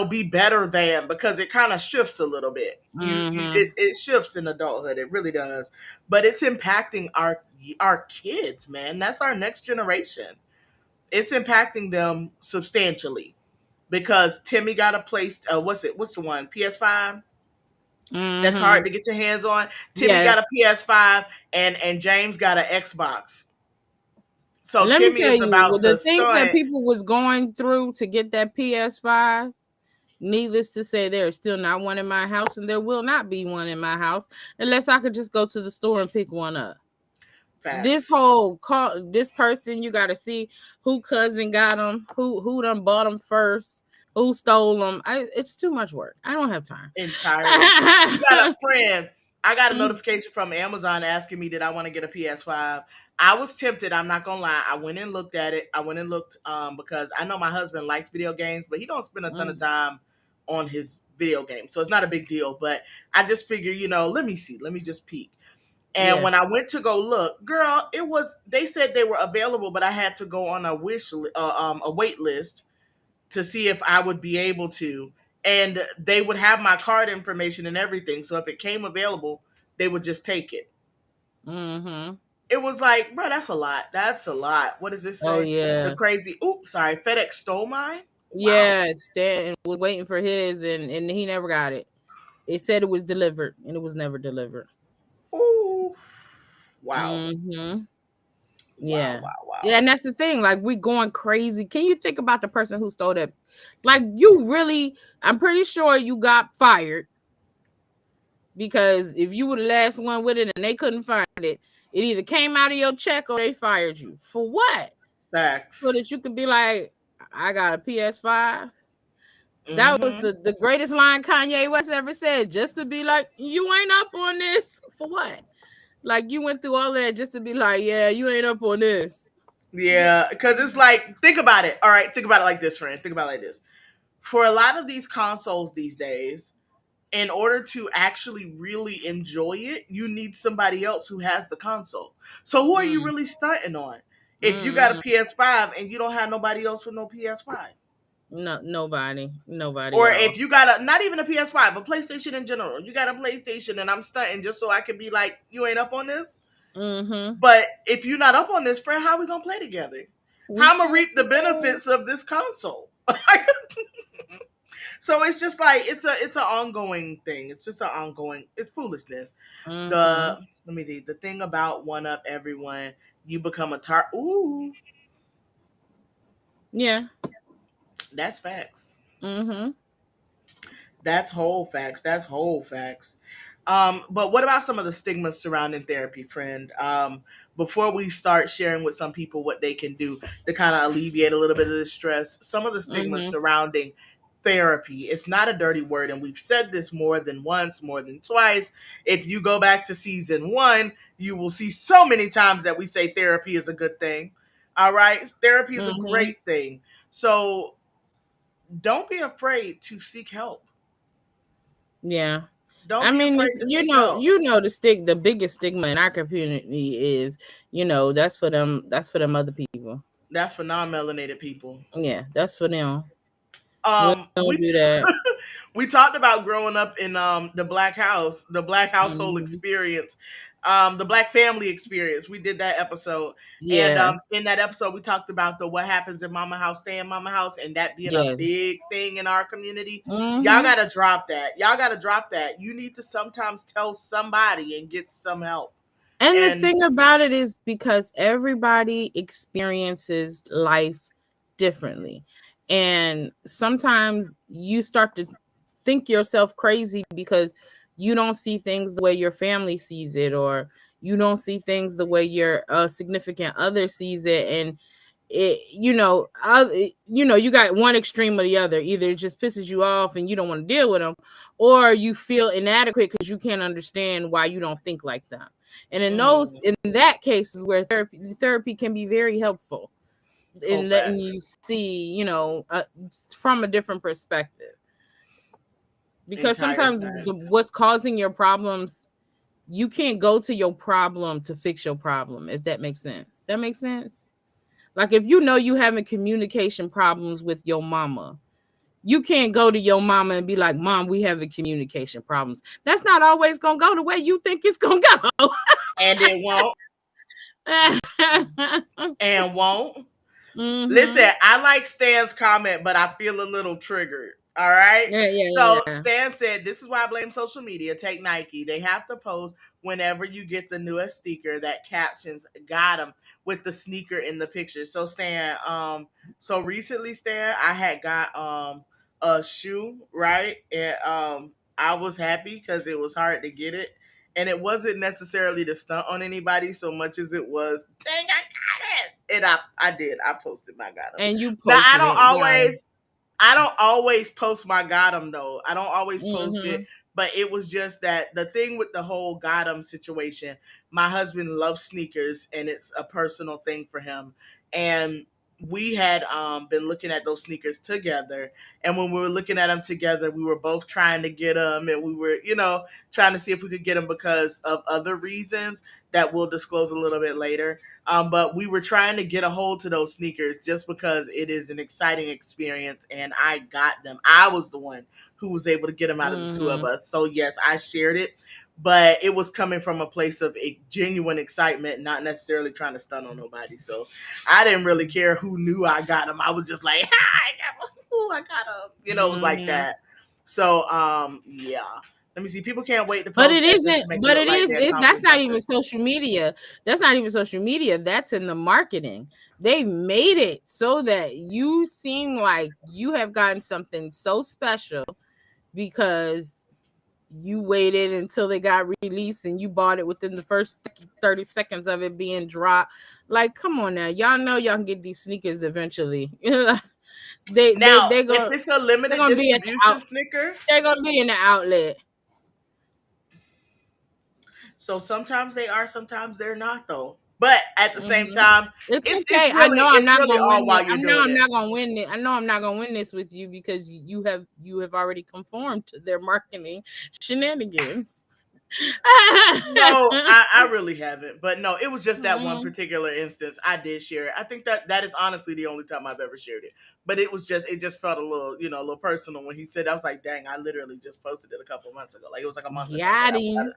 be better than, because it kind of shifts a little bit. It shifts in adulthood. It really does. But it's impacting our kids, man. That's our next generation. It's impacting them substantially because Timmy got a place. What's the one? PS5. That's hard to get your hands on. Timmy got a PS5 and James got an Xbox. So let Timmy is about to the things that people was going through to get that PS5. Needless to say, there is still not one in my house, and there will not be one in my house unless I could just go to the store and pick one up. Facts. This whole this person, you got to see who cousin got them, who done bought them first, who stole them. It's too much work. I don't have time. Entirely. You got a friend. I got a notification from Amazon asking me did I want to get a PS5. I was tempted. I'm not gonna lie. I went and looked at it. I went and looked because I know my husband likes video games, but he don't spend a ton of time on his video game, so it's not a big deal. But I just figure, let me see. Let me just peek. And when I went to go look, girl, they said they were available, but I had to go on a wait list to see if I would be able to. And they would have my card information and everything. So if it came available, they would just take it. It was like, bro, that's a lot. That's a lot. What does this say? Oh, yeah. The crazy. Oops, sorry. FedEx stole mine? Wow. Yeah, Stan was waiting for his and he never got it. It said it was delivered and it was never delivered. Ooh. Wow. Yeah. Wow. Yeah, and that's the thing. Like, we going crazy. Can you think about the person who stole that? Like, you really, I'm pretty sure you got fired, because if you were the last one with it and they couldn't find it, it either came out of your check or they fired you. For what? So Facts. that you could be like, I got a PS5. That was Mm-hmm. the greatest line Kanye West ever said. Just to be like, you ain't up on this. For what? Like, you went through all of that just to be like, yeah, you ain't up on this. Yeah, because it's like, think about it. All right, think about it like this, friend. Think about it like this. For a lot of these consoles these days, in order to actually really enjoy it, you need somebody else who has the console. So who are you Mm, really stunting on? If you got a mm, PS5 and you don't have nobody else with no PS5. no, nobody Or at if all. you got a, not even a PS5, but PlayStation in general, you got a PlayStation and I'm stunting just so I can be like, you ain't up on this? Mm-hmm. But if you're not up on this, friend, how are we gonna play together? We How I'm gonna can't. reap the benefits of this console? So it's just like it's an ongoing thing. It's just an ongoing. It's foolishness. Mm-hmm. Let me see. The thing about one up everyone, you become a Ooh, Yeah. that's facts. Mm-hmm. That's whole facts. That's whole facts. But what about some of the stigmas surrounding therapy, friend? Before we start sharing with some people what they can do to kind of alleviate a little bit of the stress, some of the stigmas Mm-hmm. surrounding therapy. It's not a dirty word, and we've said this more than once, more than twice. If you go back to season 1, you will see so many times that we say therapy is a good thing. All right, therapy is a Mm-hmm. great thing. So don't be afraid to seek help. Yeah. Don't I be mean, afraid it's, to seek help. the biggest stigma in our community is, that's for them other people. That's for non-melanated people. Yeah, that's for them. We don't We do that. we talked about growing up in the black house, the black household Mm-hmm. experience, the black family experience. We did that episode, and Yeah. in that episode, we talked about the what happens in mama house, stay in mama house, and that being a Yes. big thing in our community. Y'all Mm-hmm. gotta drop that. Y'all gotta drop that. You need to sometimes tell somebody and get some help. And the And thing about it is, because everybody experiences life differently. And sometimes you start to think yourself crazy because you don't see things the way your family sees it, or you don't see things the way your significant other sees it. And you got one extreme or the other. Either it just pisses you off and you don't want to deal with them, or you feel inadequate because you can't understand why you don't think like them. And mm, in that case is where therapy can be very helpful whole in letting facts, you see, from a different perspective. Because entire sometimes facts. what's causing your problems, you can't go to your problem to fix your problem, if that makes sense. That makes sense. Like, if you having communication problems with your mama, you can't go to your mama and be like, Mom, we having communication problems. That's not always gonna go the way you think it's gonna go. And it won't, and won't. Mm-hmm. Listen, I like Stan's comment, but I feel a little triggered. All right. So Yeah. Stan said, "This is why I blame social media. Take Nike. They have to post whenever you get the newest sneaker that captions 'Got 'em' with the sneaker in the picture." So Stan, so recently, Stan, I had got a shoe, right, and I was happy because it was hard to get it. And it wasn't necessarily to stunt on anybody so much as it was, dang, I got it. And I did. I posted my got 'em. And you Now posted it. Yeah. I don't always post my got 'em though. I don't always post Mm-hmm. it, but it was just that the thing with the whole got 'em situation. My husband loves sneakers, and it's a personal thing for him. And we had been looking at those sneakers together, and when we were looking at them together, we were both trying to get them, and we were, trying to see if we could get them because of other reasons that we'll disclose a little bit later. But we were trying to get a hold to those sneakers just because it is an exciting experience, and I got them. I was the one who was able to get them out of the two of Mm-hmm. us. So yes, I shared it, but it was coming from a place of a genuine excitement, not necessarily trying to stun on nobody. So I didn't really care who knew I got them. I was just like, "Hi, I got them. Ooh, I got them." It was like Mm-hmm. that. So yeah. Let me see. People can't wait to But post it that just isn't. to make it But look it like is. they're That's accomplishing not even something. social media. That's not even social media. That's in the marketing. They made it so that you seem like you have gotten something so special because you waited until they got released and you bought it within the first 30 seconds of it being dropped. Like, come on now. Y'all know y'all can get these sneakers eventually. they Now, they if go it's a they're limited gonna be at the distribution out sneaker, they're gonna be in the outlet. so sometimes they are, sometimes they're not, though. But at the same Mhm. time, It's it's okay. it's I really know I'm it's not really gonna all win while it. you're I know doing I'm it. not gonna win it. I know I'm not gonna win this with you because you have already conformed to their marketing shenanigans. No, I really haven't. But no, it was just that one Mhm. particular instance. I did share it. I think that is honestly the only time I've ever shared it. But it just felt a little, a little personal when he said. I was like, dang, I literally just posted it a couple months ago. Like it was like a month ago that Got I him.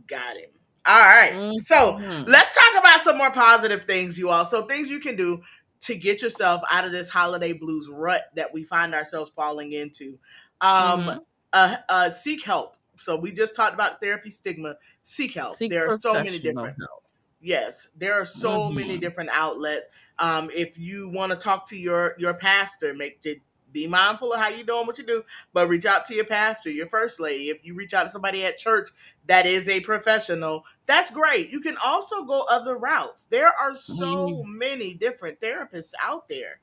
got him. All right. So Mhm. let's talk about some more positive things, you all. So things you can do to get yourself out of this holiday blues rut that we find ourselves falling into. Um, Mhm. Seek help. So we just talked about therapy stigma. Seek help. Seek There are so many professional different. help. Yes, there are so many Mhm. different outlets. If you want to talk to your pastor, make it be mindful of how you doing what you do, but reach out to your pastor, your first lady. If you reach out to somebody at church that is a professional, that's great. You can also go other routes. There are so Mhm. many different therapists out there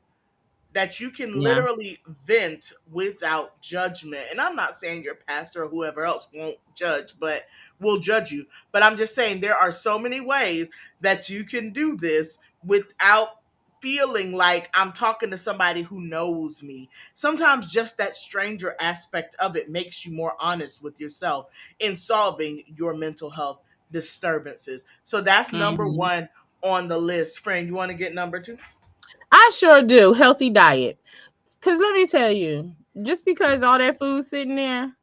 that you can Yeah. literally vent without judgment. And I'm not saying your pastor or whoever else won't judge, but will judge you. But I'm just saying there are so many ways that you can do this without feeling like I'm talking to somebody who knows me. Sometimes just that stranger aspect of it makes you more honest with yourself in solving your mental health disturbances. So that's number Mhm. one on the list. Friend, you want to get number two? I sure do. Healthy diet. Cause let me tell you, just because all that food sitting there,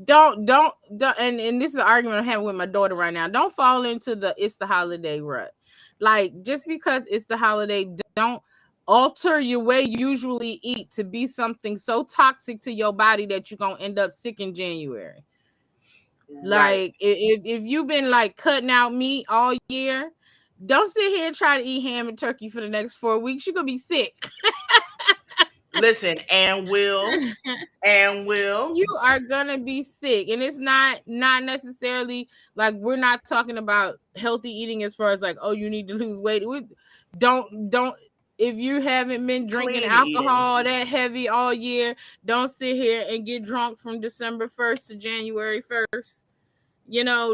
don't and this is an argument I'm having with my daughter right now. Don't fall into the it's the holiday rut. Like just because it's the holiday, don't alter your way you usually eat to be something so toxic to your body that you're gonna end up sick in January. Right. Like if you've been like cutting out meat all year, don't sit here and try to eat ham and turkey for the next 4 weeks. You're gonna be sick. Listen, and will. You are gonna be sick, and it's not necessarily like we're not talking about healthy eating as far as like, oh, you need to lose weight. Don't if you haven't been drinking Clean eating. alcohol that heavy all year, don't sit here and get drunk from December 1st to January 1st.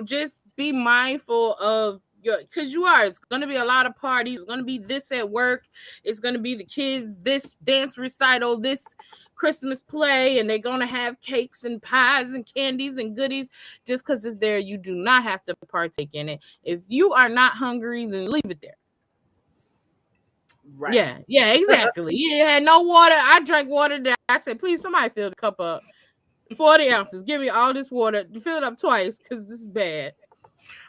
Just be mindful of because it's going to be a lot of parties. It's going to be this at work. It's going to be the kids, this dance recital, this Christmas play, and they're going to have cakes and pies and candies and goodies. Just because it's there, you do not have to partake in it. If you are not hungry, then leave it there. Right. Yeah, exactly. You had no water. I drank water there. I said, please, somebody fill the cup up. 40 ounces. Give me all this water. Fill it up twice because this is bad.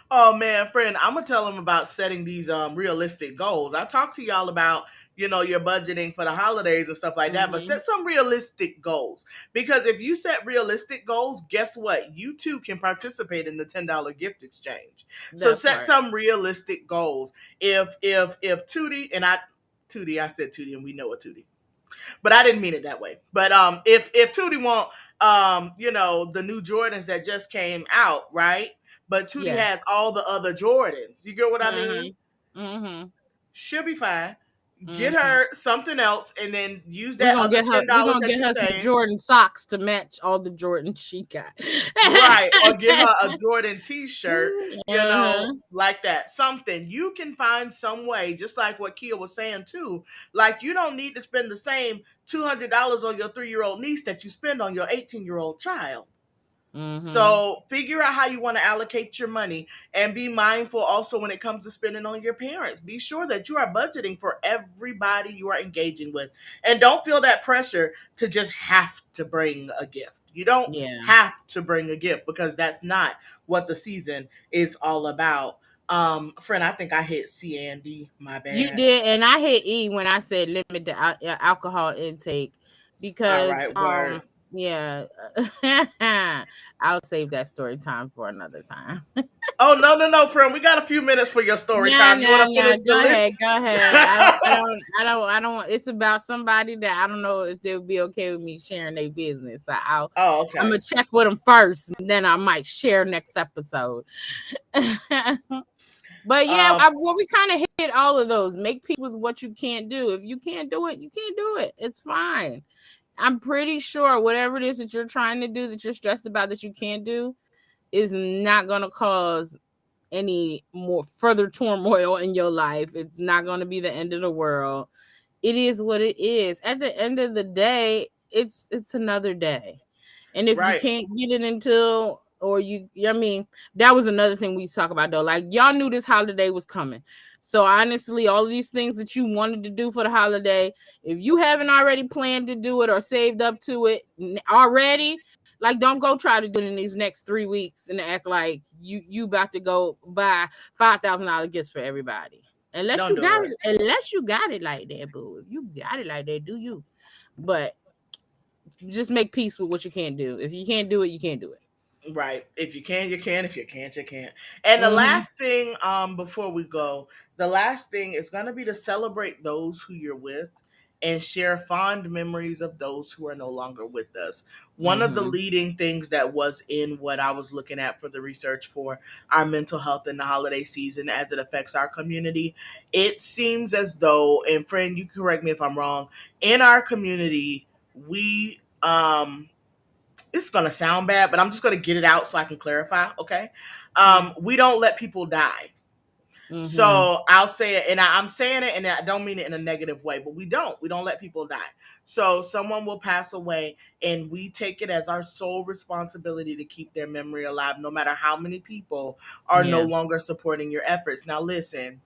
Oh man, friend, I'm gonna tell them about setting these realistic goals. I talked to y'all about your budgeting for the holidays and stuff like that, but Mm-hmm. set some realistic goals because if you set realistic goals, guess what? You too can participate in the $10 gift exchange. So That set part. some realistic goals. If Tootie and I said Tootie and we know a Tootie, but I didn't mean it that way. But if Tootie want the new Jordans that just came out, right? But Tootie Yeah. has all the other Jordans. You get what I mean? Mm-hmm. Mm-hmm. She'll be fine. Get Mm-hmm. her something else and then use We're that gonna other get her. We're $10 gonna that get you her some saved. Jordan socks to match all the Jordans she got. Right. Or get her a Jordan t-shirt, Uh-huh. like that. Something. You can find some way, just like what Kia was saying too. Like you don't need to spend the same $200 on your 3-year-old niece that you spend on your 18-year-old child. Mm-hmm. So figure out how you want to allocate your money and be mindful also when it comes to spending on your parents. Be sure that you are budgeting for everybody you are engaging with. And don't feel that pressure to just have to bring a gift. You don't Yeah. have to bring a gift because that's not what the season is all about. Friend, I think I hit C and D. My You bad. did, and I hit E when I said limit the alcohol intake All because right, word. Yeah. I'll save that story time for another time. Oh, no, friend. We got a few minutes for your story Nah, time. You want nah, to nah. finish the Go ahead, list? go ahead. I don't. It's about somebody that I don't know if they'll be okay with me sharing their business. So Oh, I'm okay. gonna check with them first, and then I might share next episode. But yeah, Um, we kind of hit all of those. Make peace with what you can't do. If you can't do it, you can't do it. It's fine. I'm pretty sure whatever it is that you're trying to do, that you're stressed about, that you can't do, is not going to cause any more further turmoil in your life. It's not going to be the end of the world. It is what it is. At the end of the day, it's another day. And if you right. can't get it until, or I mean, that was another thing we used to talk about though. Like, y'all knew this holiday was coming. So honestly, all of these things that you wanted to do for the holiday, if you haven't already planned to do it or saved up to it already, like, don't go try to do it in these next 3 weeks and act like you about to go buy $5,000 gifts for everybody. Unless Don't you do got it. it, unless you got it like that, boo. If you got it like that, do you? But just make peace with what you can't do. If you can't do it, you can't do it. Right. If you can, you can. If you can't, you can't. And the Mm-hmm. last thing, before we go, the last thing is gonna be to celebrate those who you're with and share fond memories of those who are no longer with us. One of the Mm-hmm. leading things that was in what I was looking at for the research for our mental health in the holiday season as it affects our community, it seems as though, and friend, you correct me if I'm wrong, in our community, we it's gonna sound bad, but I'm just gonna get it out so I can clarify. Okay, we don't let people die. Mm-hmm. So I'll say it, and I'm saying it, and I don't mean it in a negative way, but we don't let people die. So someone will pass away, and we take it as our sole responsibility to keep their memory alive, no matter how many people are no Yeah. longer supporting your efforts. Now, listen.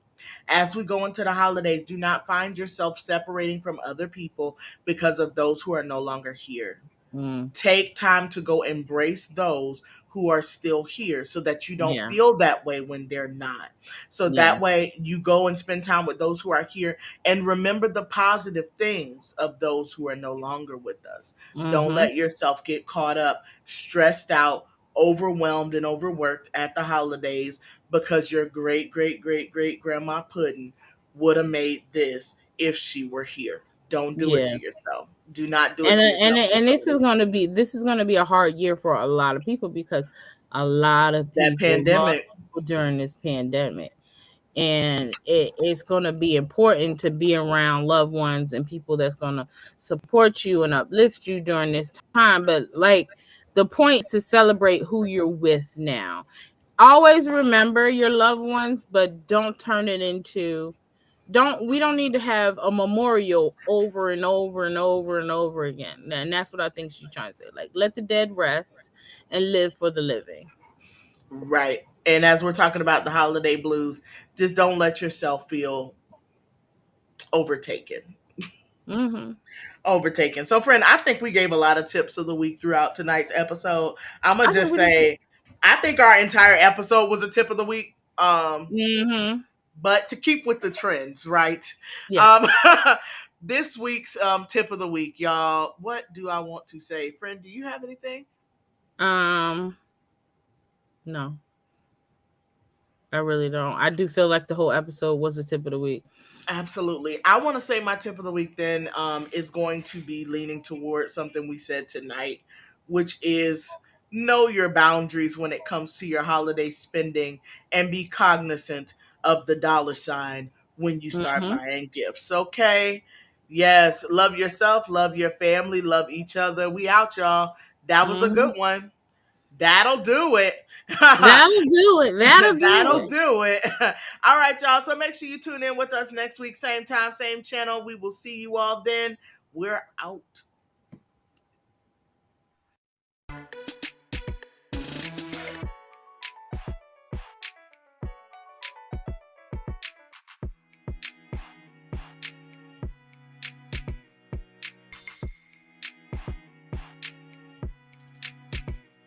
As we go into the holidays, do not find yourself separating from other people because of those who are no longer here. Mm. Take time to go embrace those who are still here so that you don't Yeah. feel that way when they're not. So Yeah. that way you go and spend time with those who are here and remember the positive things of those who are no longer with us. Don't Mm-hmm. let yourself get caught up, stressed out, overwhelmed, and overworked at the holidays because your great grandma Puddin would have made this if she were here. Don't do it Yeah. to yourself. Do not do it And to and yourself and this holiday. this is gonna be a hard year for a lot of people, because a lot of That people lost pandemic. people during this pandemic. And it's going to be important to be around loved ones and people that's going to support you and uplift you during this time. But like, the point is to celebrate who you're with now. Always remember your loved ones, but don't turn it into, we don't need to have a memorial over and over and over and over again. And that's what I think she's trying to say. Like, let the dead rest and live for the living. Right. And as we're talking about the holiday blues, just don't let yourself feel overtaken. Mm-hmm. Overtaken. So, friend, I think we gave a lot of tips of the week throughout tonight's episode. I'm gonna I think just we did. say, I think our entire episode was a tip of the week. Mm-hmm. But to keep with the trends, right? Yeah. Um, this week's tip of the week, y'all. What do I want to say, friend? Do you have anything? No, I really don't. I do feel like the whole episode was a tip of the week. Absolutely. I want to say my tip of the week then is going to be leaning towards something we said tonight, which is know your boundaries when it comes to your holiday spending and be cognizant of the dollar sign when you start Mm-hmm. buying gifts. Okay. Yes. Love yourself, love your family, love each other. We out, y'all. That was a Mm-hmm. good one. That'll do it. That'll do it. That'll do That'll it. do it. All right, y'all. So make sure you tune in with us next week, same time, same channel. We will see you all then. We're out.